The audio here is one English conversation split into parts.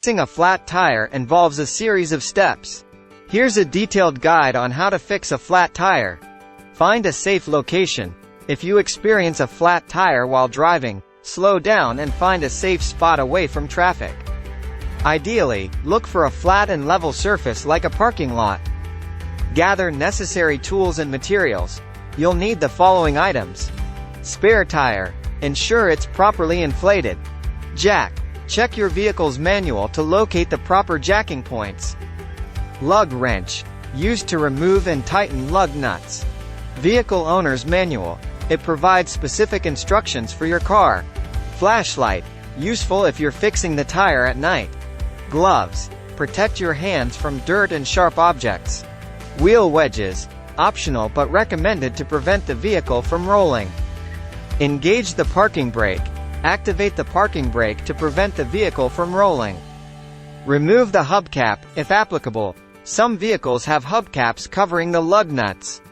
Fixing a flat tire involves a series of steps. Here's a detailed guide on how to fix a flat tire. Find a safe location. If you experience a flat tire while driving, slow down and find a safe spot away from traffic. Ideally, look for a flat and level surface like a parking lot. Gather necessary tools and materials. You'll need the following items. Spare tire. Ensure it's properly inflated. Jack. Check your vehicle's manual to locate the proper jacking points. Lug wrench. Used to remove and tighten lug nuts. Vehicle owner's manual. It provides specific instructions for your car. Flashlight. Useful if you're fixing the tire at night. Gloves. Protect your hands from dirt and sharp objects. Wheel wedges. Optional but recommended to prevent the vehicle from rolling. Engage the parking brake. Activate the parking brake to prevent the vehicle from rolling. Remove the hubcap, if applicable. Some vehicles have hubcaps covering the lug nuts.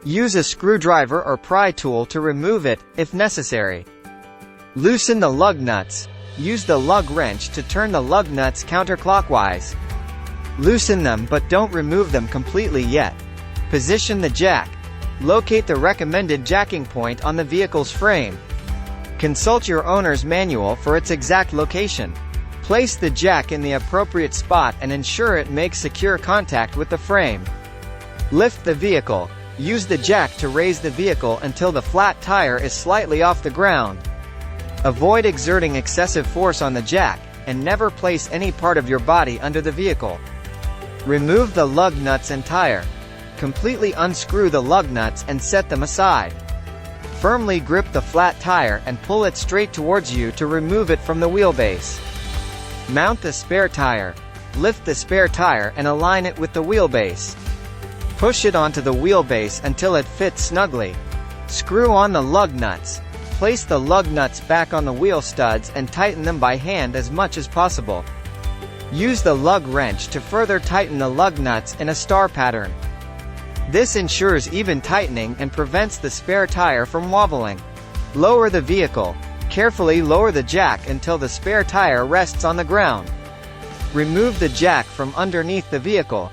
Use a screwdriver or pry tool to remove it, if necessary. Loosen the lug nuts. Use the lug wrench to turn the lug nuts counterclockwise. Loosen them but don't remove them completely yet. Position the jack. Locate the recommended jacking point on the vehicle's frame. Consult your owner's manual for its exact location. Place the jack in the appropriate spot and ensure it makes secure contact with the frame. Lift the vehicle. Use the jack to raise the vehicle until the flat tire is slightly off the ground. Avoid exerting excessive force on the jack, and never place any part of your body under the vehicle. Remove the lug nuts and tire. Completely unscrew the lug nuts and set them aside. Firmly grip the flat tire and pull it straight towards you to remove it from the wheelbase. Mount the spare tire. Lift the spare tire and align it with the wheelbase. Push it onto the wheelbase until it fits snugly. Screw on the lug nuts. Place the lug nuts back on the wheel studs and tighten them by hand as much as possible. Use the lug wrench to further tighten the lug nuts in a star pattern. This ensures even tightening and prevents the spare tire from wobbling. Lower the vehicle. Carefully lower the jack until the spare tire rests on the ground. Remove the jack from underneath the vehicle.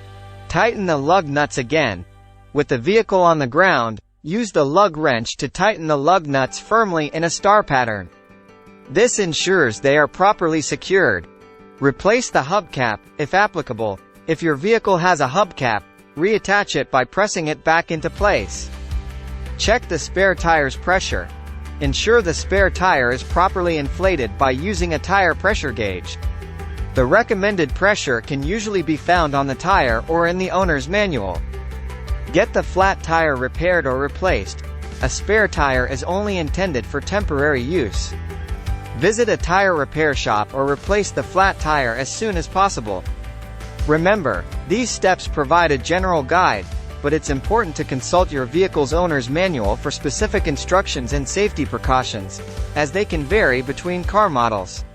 Tighten the lug nuts again. With the vehicle on the ground, use the lug wrench to tighten the lug nuts firmly in a star pattern. This ensures they are properly secured. Replace the hubcap, if applicable. If your vehicle has a hubcap, reattach it by pressing it back into place. Check the spare tire's pressure. Ensure the spare tire is properly inflated by using a tire pressure gauge. The recommended pressure can usually be found on the tire or in the owner's manual. Get the flat tire repaired or replaced. A spare tire is only intended for temporary use. Visit a tire repair shop or replace the flat tire as soon as possible. Remember, these steps provide a general guide, but it's important to consult your vehicle's owner's manual for specific instructions and safety precautions, as they can vary between car models.